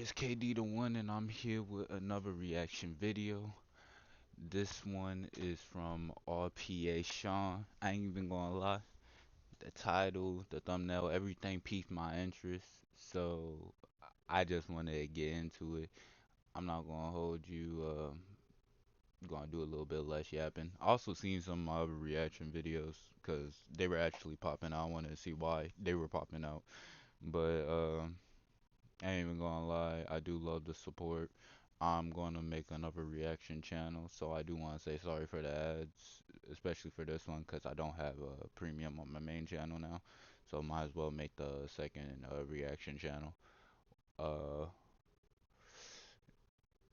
It's KD the One, and I'm here with another reaction video. This one is from RPA Shawn. I ain't even gonna lie. The title, the thumbnail, everything piqued my interest. So I just wanted to get into it. I'm not gonna hold you. Gonna do a little bit less yapping. I also seen some other reaction videos because they were actually popping out. I wanted to see why they were popping out. But I ain't even gonna lie, I do love the support. I'm gonna make another reaction channel, so I do want to say sorry for the ads, especially for this one, because I don't have a premium on my main channel now. So might as well make the second reaction channel. Uh,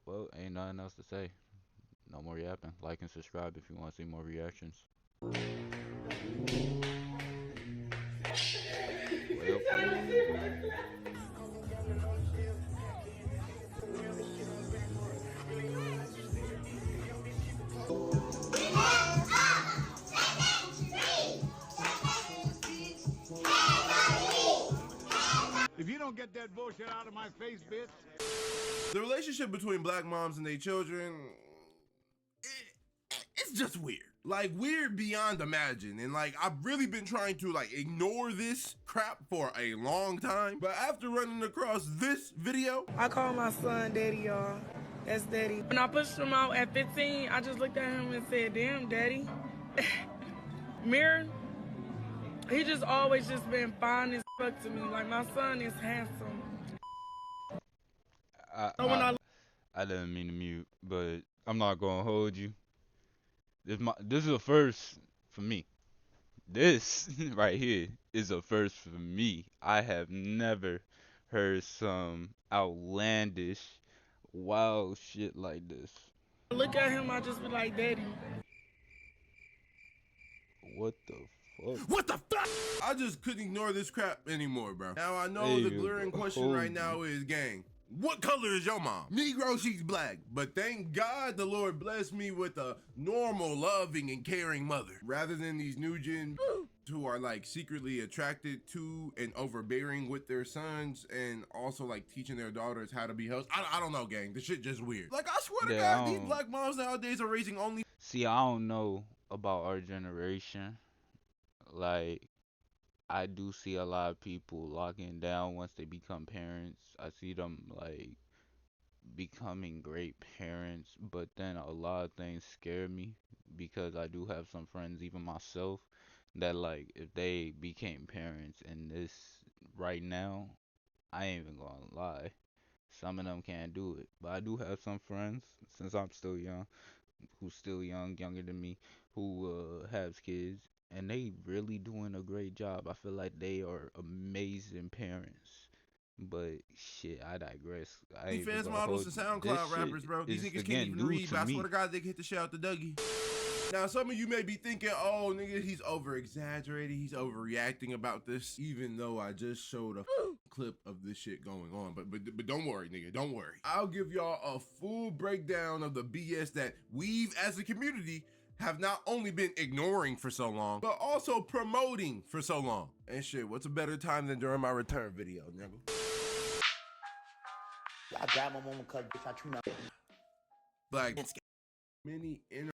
well, ain't nothing else to say. No more yapping. Like and subscribe if you want to see more reactions. Well, If you don't get that bullshit out of my face, bitch. The relationship between black moms and their children, it's just weird. Like, weird beyond imagine. And like, I've really been trying to like ignore this crap for a long time. But after running across this video, I call my son Daddy, y'all. That's Daddy. When I pushed him out at 15, I just looked at him and said, damn, Daddy. Mirror, he just always just been fine as fuck to me. Like, my son is handsome. I didn't mean to mute, but I'm not gonna hold you. This is a first for me. This right here is a first for me. I have never heard some outlandish, wild shit like this. I look at him, I just be like, Daddy. What the fuck? what the fuck? I just couldn't ignore this crap anymore, bro. Now I know the glaring question right now is, gang, what color is your mom? Negro, she's black. But thank God the Lord blessed me with a normal, loving, and caring mother. Rather than these new gen who are like secretly attracted to and overbearing with their sons and also like teaching their daughters how to be hosts. I don't know, gang. This shit just weird. Like, I swear to God, these black moms nowadays are raising only. See, I don't know about our generation. Like, I do see a lot of people locking down once they become parents. I see them like becoming great parents, but then a lot of things scare me because I do have some friends, even myself, that like if they became parents in this right now, I ain't even gonna lie. Some of them can't do it. But I do have some friends, since I'm still young, who's still young, younger than me, who has kids, and they really doing a great job. I feel like they are amazing parents. But shit, I digress. I ain't Fans, even gonna models, hold and you. This SoundCloud shit rappers, bro. These is niggas can't again even new read, to but I me. swear to God, they can hit the shit out the Dougie. Now, some of you may be thinking, oh, nigga, he's over-exaggerating, he's overreacting about this, even though I just showed a clip of this shit going on. But don't worry, nigga, don't worry. I'll give y'all a full breakdown of the BS that we've, as a community, have not only been ignoring for so long, but also promoting for so long. And shit, what's a better time than during my return video, nigga? I grab my mama cuz bitch, I tune up. Like, many inner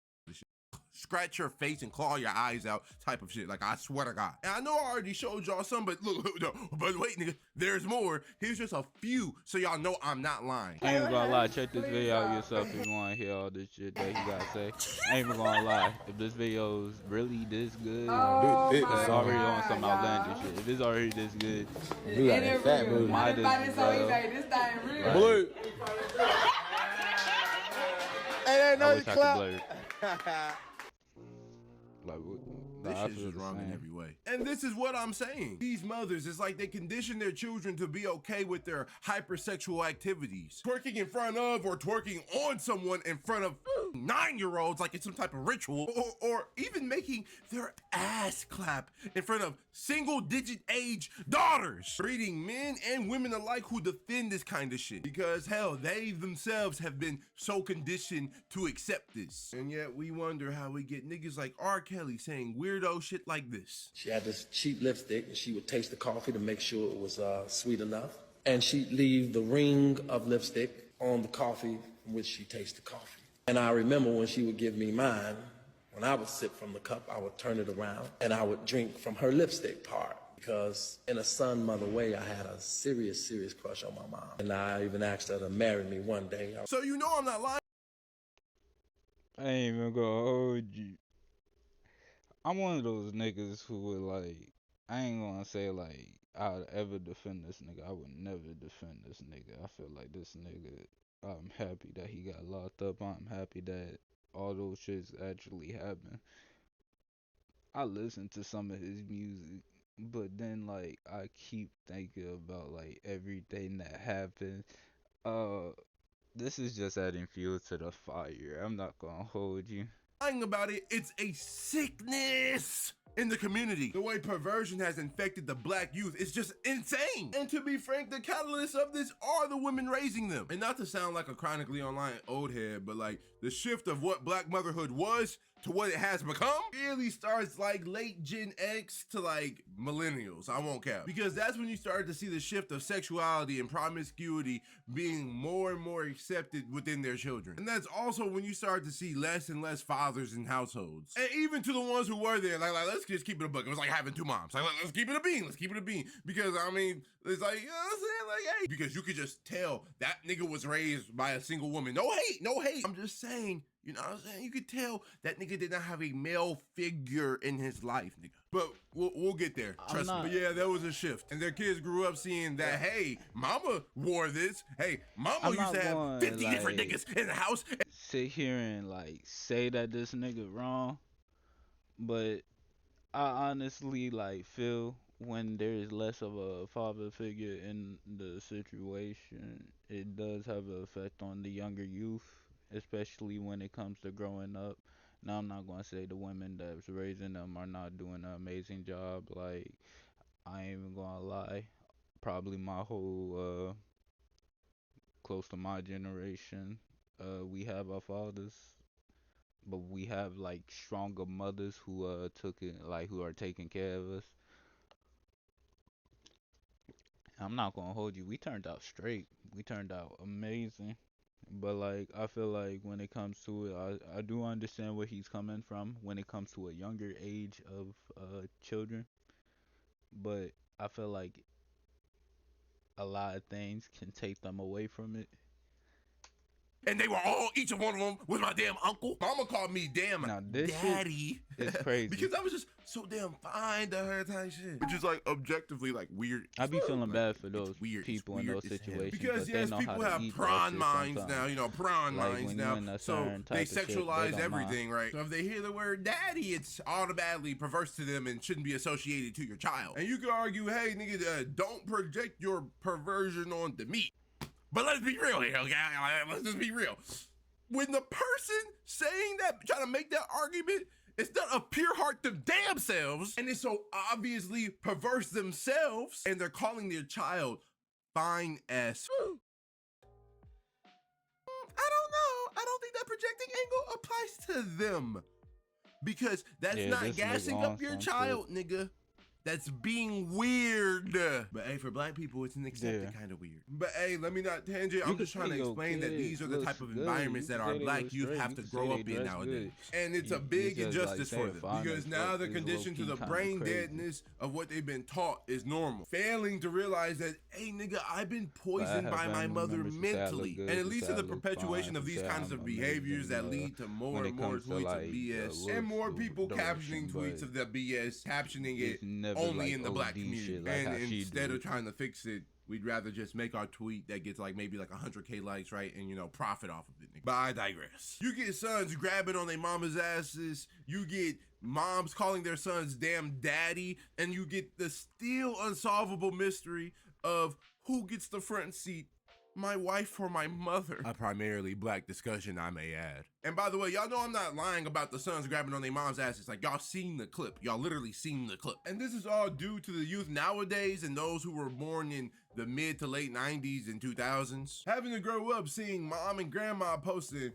scratch your face and claw your eyes out type of shit. Like, I swear to God. And I know I already showed y'all some, but look, but wait, nigga, there's more. Here's just a few so y'all know I'm not lying. I ain't even gonna lie, check this video out yourself if you wanna hear all this shit that he gotta say. I ain't even gonna lie, if this video is really this good, it's already on some outlandish shit. If it's already this good, you got that fat movie. might as well. Blue. Hey, I wish I could blur it. Like, this shit is wrong in every way. And this is what I'm saying. These mothers, it's like they condition their children to be okay with their hypersexual activities. Twerking in front of or twerking on someone in front of 9-year-olds like it's some type of ritual. Or even making their ass clap in front of single-digit age daughters. Breeding men and women alike who defend this kind of shit. Because hell, they themselves have been so conditioned to accept this. And yet we wonder how we get niggas like R. Kelly saying weirdo shit like this. She had this cheap lipstick and she would taste the coffee to make sure it was sweet enough. and she'd leave the ring of lipstick on the coffee from which she tastes the coffee. And I remember when she would give me mine, when I would sip from the cup, I would turn it around and I would drink from her lipstick part. Because in a son mother way, I had a serious crush on my mom. And I even asked her to marry me one day. So you know I'm not lying. I ain't even gonna hold you. I'm one of those niggas who would like, I ain't gonna say like I would ever defend this nigga. I would never defend this nigga. I feel like this nigga, I'm happy that he got locked up. I'm happy that all those shits actually happened. I listen to some of his music, but then like I keep thinking about like everything that happened. Uh, this is just adding fuel to the fire. I'm not gonna hold you. About it, it's a sickness in the community. The way perversion has infected the black youth is just insane. And to be frank, the catalysts of this are the women raising them. And not to sound like a chronically online old head, but like the shift of what black motherhood was to what it has become really starts like late Gen X to like millennials. I won't cap. Because that's when you start to see the shift of sexuality and promiscuity being more and more accepted within their children. And that's also when you start to see less and less fathers in households. And even to the ones who were there, like let's just keep it a book. It was like having two moms. Like, let's keep it a bean. Let's keep it a bean. Because I mean, it's like, you know what I'm saying? Like, hey, because you could just tell that nigga was raised by a single woman. No hate, no hate. I'm just saying, you know what I'm saying? You could tell that nigga did not have a male figure in his life, nigga. But we'll get there. Trust me. But yeah, there was a shift. And their kids grew up seeing that, hey, mama wore this. Hey, mama used to have 50 different niggas in the house. Sit here and like say that this nigga wrong, but I honestly like feel when there is less of a father figure in the situation, it does have an effect on the younger youth, especially when it comes to growing up. Now, I'm not gonna say the women that's raising them are not doing an amazing job. Like, I ain't even gonna lie. Probably my whole close to my generation, we have our fathers, but we have like stronger mothers who took it, like who are taking care of us. I'm not gonna hold you. We turned out straight. We turned out amazing. But like I feel like when it comes to it, I do understand where he's coming from when it comes to a younger age of children. But I feel like a lot of things can take them away from it. And they were all, each one of them was my damn uncle. Mama called me damn Now this daddy. It's crazy. Because I was just so damn fine to her type shit. Which is like objectively like weird. I be feeling bad for those weird. people in those situations. Because but yes, they know people how to have eat prawn that minds shit now, you know, prawn like minds when now. you in a So certain they type of shit, they sexualize don't everything, mind. right? So if they hear the word daddy, it's automatically perverse to them and shouldn't be associated to your child. And you could argue, hey, nigga, don't project your perversion onto me. But let's be real here, okay? Let's just be real. When the person saying that, trying to make that argument, it's not a pure heart to damn selves, and it's so obviously perverse themselves, and they're calling their child fine as. I don't know. I don't think that projecting angle applies to them. Because that's not gassing up your child, nigga. That's being weird. But hey, for black people, it's an accepted kind of weird. But hey, let me not tangent. I'm just trying to explain that these are the type of environments that our black youth have to grow up in nowadays. And it's a big injustice for them. Because now they're conditioned to the brain deadness of what they've been taught is normal. Failing to realize that, hey nigga, I've been poisoned by my mother mentally. And it leads to the perpetuation of these kinds of behaviors that lead to more and more tweets of BS. And more people captioning tweets of the BS, captioning it only in the black community. And instead of trying to fix it, we'd rather just make our tweet that gets like maybe like 100K likes, right? And you know, profit off of it. But I digress. You get sons grabbing on their mama's asses. You get moms calling their sons damn daddy. And you get the still unsolvable mystery of who gets the front seat, my wife or my mother. A primarily black discussion, I may add. And by the way, y'all know I'm not lying about the sons grabbing on their mom's asses. Like, y'all seen the clip. Y'all literally seen the clip. And this is all due to the youth nowadays and those who were born in the mid to late 90s and 2000s. Having to grow up seeing mom and grandma posting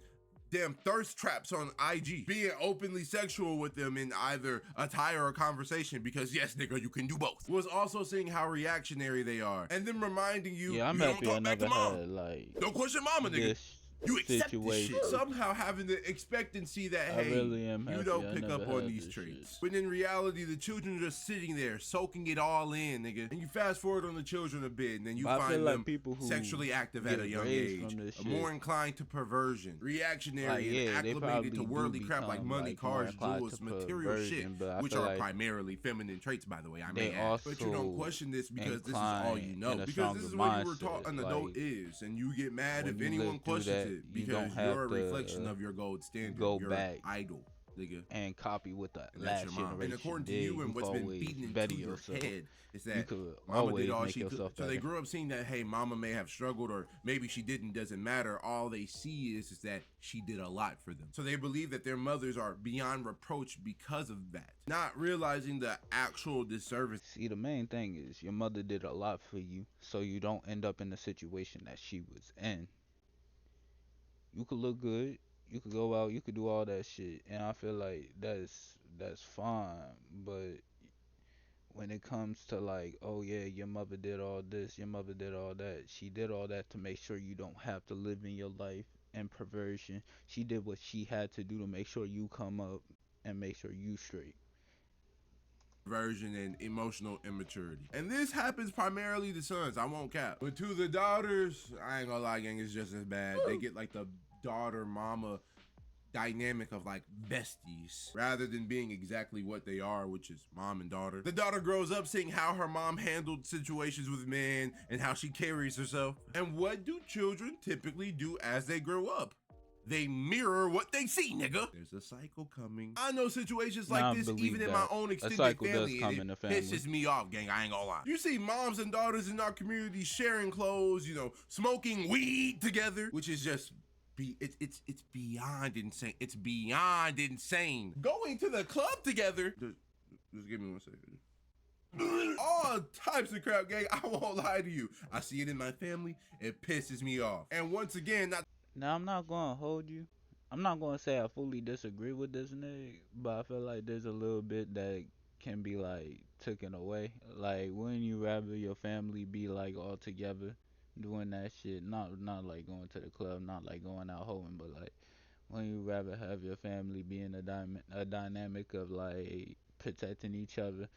damn thirst traps on IG, being openly sexual with them in either attire or conversation, because yes, nigga, you can do both. Was also seeing how reactionary they are, and then reminding you, Yeah, I'm you don't happy I talk back to never mom. had like Don't question mama, nigga. this You accept this shit. situation. Somehow having the expectancy that, I hey, really am you happy don't I pick never up on had these this traits. shit. But in reality, the children are just sitting there, soaking it all in, nigga. And you fast forward on the children a bit, and then you But I feel find like them people who sexually active get at a young raised age, from this more shit, inclined to perversion, reactionary, like, yeah, and they acclimated probably to do worldly crap like become money, like more cars, inclined jewels, to material shit, perversion, but I which feel are like primarily feminine traits, by the way, I they may add. But you don't also question this because this is all you incline know. in a Because this stronger is what you were taught mindset. an adult Like, is, and you get mad when if you anyone live through questions that, it you because don't you're have a to reflection of your gold standard. go You're back idol, nigga. and copy what the And that's your last mom. And generation according to did. you You and can what's been always beaten into better your yourself. head is You that could mama did always all make she could. yourself So they better. grew up seeing that, hey, mama may have struggled or maybe she didn't, doesn't matter. All they see is that she did a lot for them. So they believe that their mothers are beyond reproach because of that, not realizing the actual disservice. See, the main thing is your mother did a lot for you, so you don't end up in the situation that she was in. You could look good, you could go out, you could do all that shit, and I feel like that's fine. But when it comes to like, oh yeah, your mother did all this, your mother did all that, she did all that to make sure you don't have to live in your life in perversion. She did what she had to do to make sure you come up and make sure you straight. Version and emotional immaturity. And this happens primarily to sons, I won't cap. But to the daughters, I ain't gonna lie, gang, it's just as bad. They get like the daughter mama dynamic of like besties rather than being exactly what they are, which is mom and daughter. The daughter grows up seeing how her mom handled situations with men and how she carries herself. And what do children typically do as they grow up? They mirror what they see, nigga. There's a cycle coming. I know situations like Nah, I this believe even in my that. own A extended cycle does family, come and in the it family. pisses me off, gang. I ain't gonna lie. You see moms and daughters in our community sharing clothes, you know, smoking weed together, which is just it's beyond insane. It's beyond insane. Going to the club together. Just give me 1 second. All types of crap, gang. I won't lie to you. I see it in my family. It pisses me off. And once again, not. Now I'm not gonna hold you. I'm not gonna say I fully disagree with this nigga, but I feel like there's a little bit that can be like taken away. Like, wouldn't you rather your family be like all together doing that shit? Not like going to the club, not like going out hoeing, but like, wouldn't you rather have your family be in a dynamic of like protecting each other,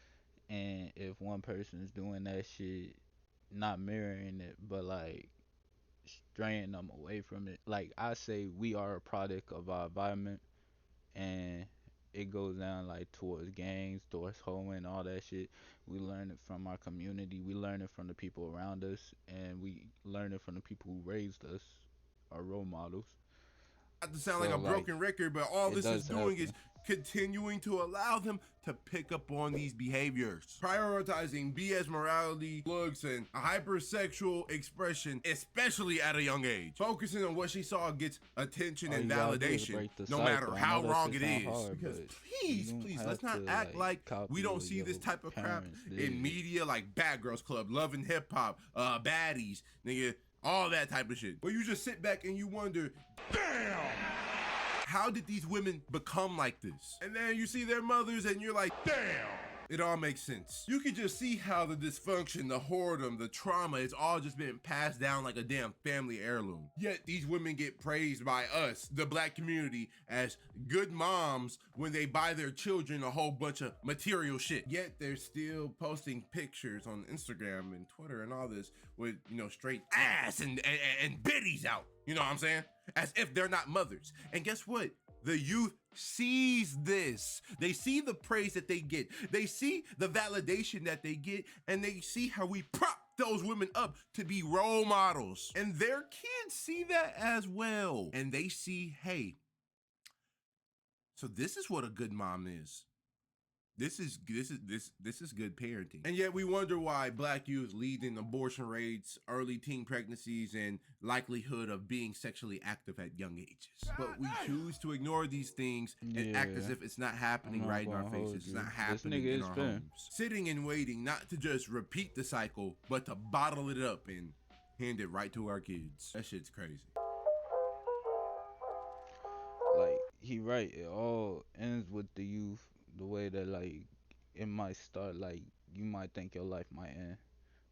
and if one person's doing that shit, not mirroring it, but like straying them away from it. Like I say, we are a product of our environment, and it goes down like towards gangs, towards hoeing, all that shit. We learn it from our community. We learn it from the people around us, and we learn it from the people who raised us, our role models. Not to sound So like a like, broken record, but all it this is does doing is happen. continuing to allow them to pick up on these behaviors. Prioritizing BS morality, looks, and a hypersexual expression, especially at a young age. Focusing on what she saw gets attention All and you gotta do is validation, break the no matter cycle. I how know that wrong shit it sound is. hard, Because but please, you don't please, have let's not to, act like copy we don't what see this your type of crap parents did. in media like Bad Girls Club, Love and Hip Hop, Baddies, nigga, all that type of shit. But you just sit back and you wonder, damn! How did these women become like this? And then you see their mothers and you're like, damn! It all makes sense. You can just see how the dysfunction, the whoredom, the trauma, it's all just been passed down like a damn family heirloom. Yet these women get praised by us, the black community, as good moms when they buy their children a whole bunch of material shit. Yet they're still posting pictures on Instagram and Twitter and all this with, you know, straight ass and biddies out. You know what I'm saying? As if they're not mothers. And guess what? The youth sees this. They see the praise that they get. They see the validation that they get, and they see how we prop those women up to be role models. And their kids see that as well. And they see, hey, so this is what a good mom is. This is good parenting. And yet we wonder why black youth lead in abortion rates, early teen pregnancies, and likelihood of being sexually active at young ages. But we choose to ignore these things and act as if it's not happening right in our faces. It's not happening in our homes. Sitting and waiting not to just repeat the cycle, but to bottle it up and hand it right to our kids. That shit's crazy. he right. It all ends with the youth. The way that like it might start, like you might think your life might end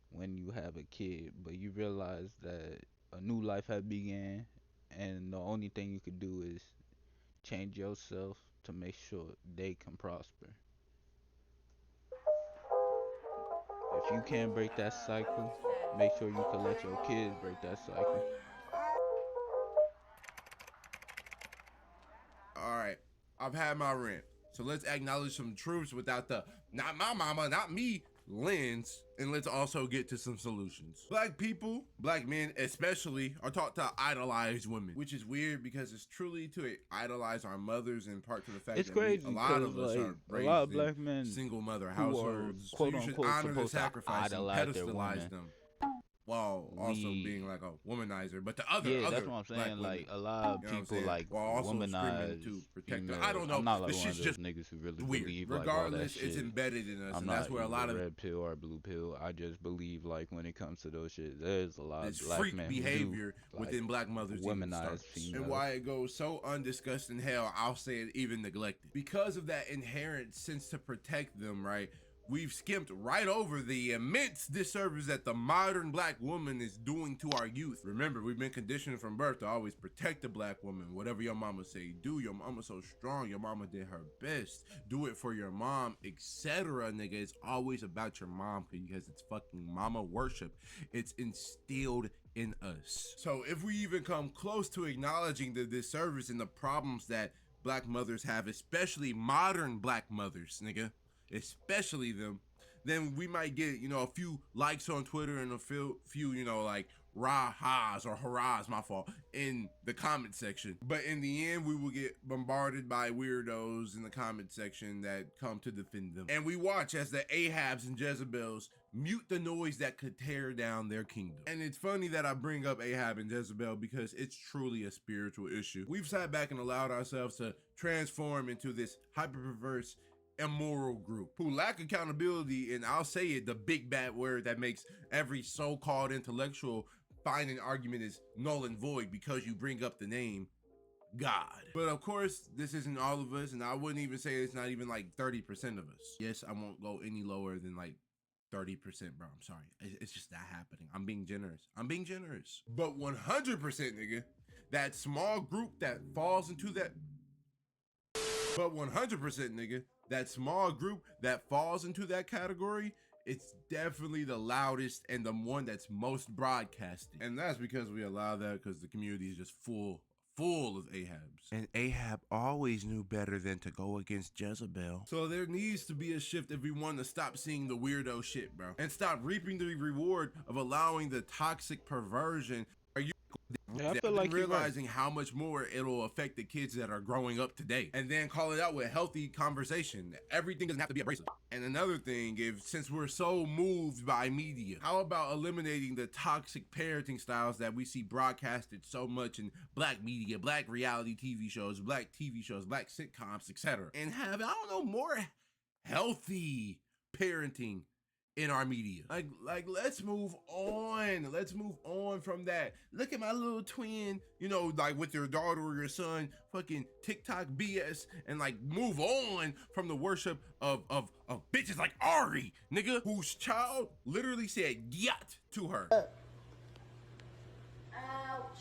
when you have a kid, but you realize that a new life had began, and the only thing you could do is change yourself to make sure they can prosper. If you can't break that cycle, make sure you can let your kids break that cycle. All right, I've had my rant. So let's acknowledge some truths without the not my mama, not me lens, and let's also get to some solutions. Black people, black men especially, are taught to idolize women, which is weird because it's truly to idolize our mothers, in part to the fact It's that we, crazy a lot because of us like are a lot raised of in black men single mother who are households. So quote you should unquote honor the supposed to sacrifice and idolize their pedestalize women. them, while also We being like a womanizer, but the other Yeah, that's what I'm black saying. women, Like a lot of you know what I'm people saying, like while also screaming womanize to protect them. I females. don't I'm know. not like This one shit's of those just niggas who really weird. believe like all that Regardless, it's shit. embedded in us, I'm and that's not where a lot either of red pill or blue pill. I just believe like when it comes to those shit, there's a lot this of black freak men who do behavior like within black mothers even womanize starts. And females. why it goes so undiscussed in hell, I'll say it even neglected. Because of that inherent sense to protect them, right? We've skimped right over the immense disservice that the modern black woman is doing to our youth. Remember, we've been conditioned from birth to always protect the black woman. Whatever your mama say, do. Your mama so strong. Your mama did her best. Do it for your mom, etc. Nigga, it's always about your mom because it's fucking mama worship. It's instilled in us. So if we even come close to acknowledging the disservice and the problems that black mothers have, especially modern black mothers, nigga, especially them, then we might get, you know, a few likes on Twitter and a few you know, like rah-has or hurrahs, my fault, in the comment section. But in the end, we will get bombarded by weirdos in the comment section that come to defend them. And we watch as the Ahabs and Jezebels mute the noise that could tear down their kingdom. And it's funny that I bring up Ahab and Jezebel because it's truly a spiritual issue. We've sat back and allowed ourselves to transform into this hyper-perverse immoral group who lack accountability, and I'll say it, the big bad word that makes every so-called intellectual find an argument is null and void because you bring up the name God. But of course, this isn't all of us, and I wouldn't even say it's not even like 30% of us. Yes, I won't go any lower than like 30%, bro. I'm sorry. It's just not happening. I'm being generous. But 100%, nigga, that small group that falls into that. But 100%, nigga, that small group that falls into that category, it's definitely the loudest and the one that's most broadcasted. And that's because we allow that because the community is just full of Ahabs. And Ahab always knew better than to go against Jezebel. So there needs to be a shift if we want to stop seeing the weirdo shit, bro. And stop reaping the reward of allowing the toxic perversion. Yeah, I feel like you're right. Realizing how much more it'll affect the kids that are growing up today, and then call it out with healthy conversation. Everything doesn't have to be abrasive. And another thing, since we're so moved by media, how about eliminating the toxic parenting styles that we see broadcasted so much in black media, black reality TV shows, black sitcoms, etc., and have, I don't know, more healthy parenting in our media. Like let's move on. Let's move on from that. Look at my little twin, you know, like with your daughter or your son, fucking TikTok BS, and like move on from the worship of bitches like Ari, nigga, whose child literally said "yat" to her. Ouch.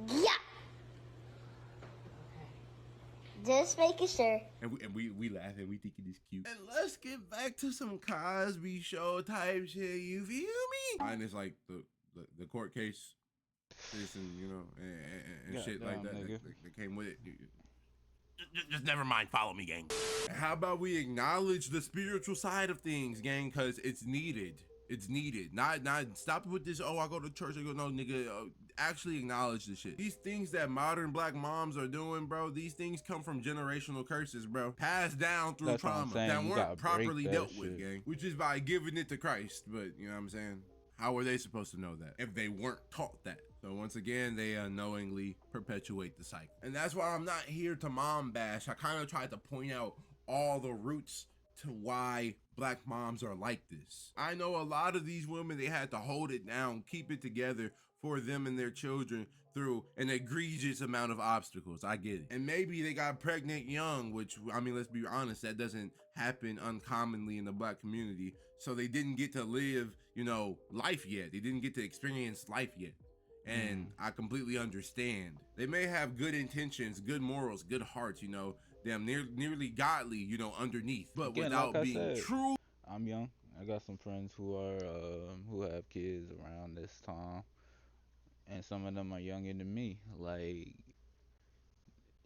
Yeah. Just making sure. And we laugh and we think it is cute. And let's get back to some Cosby Show type shit. You feel me? And it's like the court case, and you know, and shit like that that came with it. Just never mind. Follow me, gang. How about we acknowledge the spiritual side of things, gang? Because it's needed. It's needed. Not stop with this. Oh, I go to church. I go, no, nigga. Actually acknowledge the shit. These things that modern black moms are doing, bro, these things come from generational curses, bro. Passed down through trauma that weren't properly dealt with, gang. Which is by giving it to Christ. But, you know what I'm saying? How were they supposed to know that if they weren't taught that? So once again, they unknowingly perpetuate the cycle. And that's why I'm not here to mom bash. I kind of tried to point out all the roots to why black moms are like this. I know a lot of these women, they had to hold it down, keep it together for them and their children through an egregious amount of obstacles. I get it. And maybe they got pregnant young, which, I mean, let's be honest, that doesn't happen uncommonly in the black community. So they didn't get to live, life yet. They didn't get to experience life yet. And I completely understand. They may have good intentions, good morals, good hearts, damn nearly godly, underneath, but Again, without like I being said, true. I'm young. I got some friends who have kids around this time, and some of them are younger than me. Like,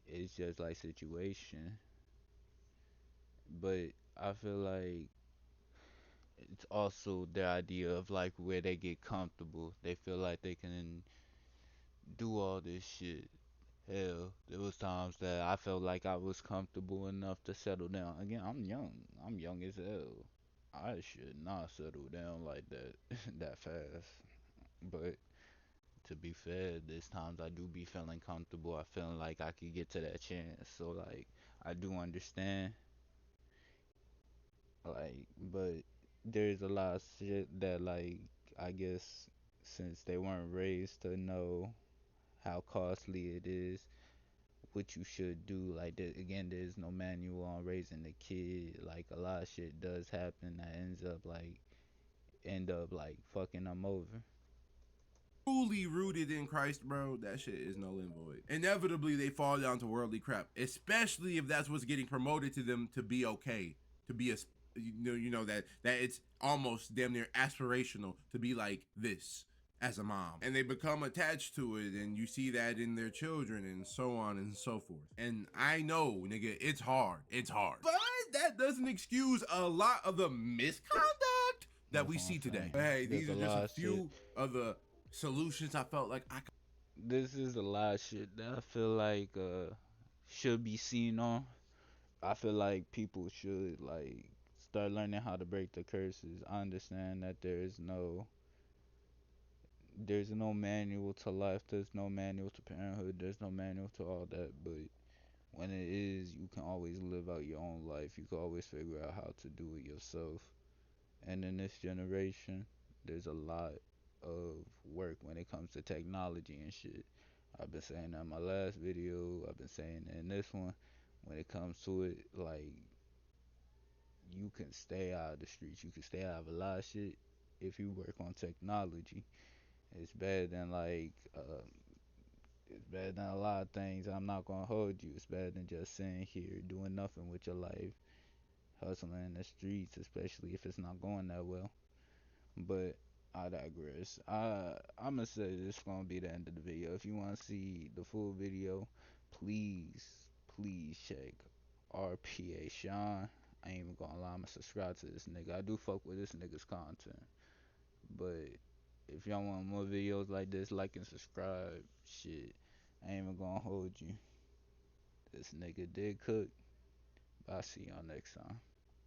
it's just like situation. But I feel like it's also their idea of like where they get comfortable. They feel like they can do all this shit. Hell, there was times that I felt like I was comfortable enough to settle down. Again, I'm young. I'm young as hell. I should not settle down like that that fast. But to be fair, there's times I do be feeling comfortable. I feeling like I could get to that chance. So like I do understand. Like, but there's a lot of shit that like I guess since they weren't raised to know how costly it is, what you should do. Like again, there's no manual on raising a kid. Like a lot of shit does happen that end up like fucking them over. Truly rooted in Christ, bro, that shit is null and void. Inevitably, they fall down to worldly crap, especially if that's what's getting promoted to them to be okay, to be a, that it's almost damn near aspirational to be like this as a mom, and they become attached to it, and you see that in their children, and so on and so forth. And I know, nigga, it's hard, but that doesn't excuse a lot of the misconduct that we see today. Hey, these are just a few of the solutions I felt like I could. This is a lot of shit that I feel like should be seen on. I feel like people should like start learning how to break the curses. I understand that there's no manual to life, there's no manual to parenthood, there's no manual to all that, but when it is, you can always live out your own life. You can always figure out how to do it yourself. And in this generation, there's a lot of work when it comes to technology and shit. I've been saying that in my last video, I've been saying it in this one. When it comes to it, like, you can stay out of the streets, you can stay out of a lot of shit if you work on technology. It's better than it's better than a lot of things. I'm not gonna hold you. It's better than just sitting here doing nothing with your life, hustling in the streets, especially if it's not going that well. But I digress. I'm gonna say this is gonna be the end of the video. If you wanna see the full video, please check RPA Shawn. I ain't even gonna lie, I'ma subscribe to this nigga. I do fuck with this nigga's content. But if y'all want more videos like this, like and subscribe. Shit, I ain't even gonna hold you. This nigga did cook. I'll see y'all next time.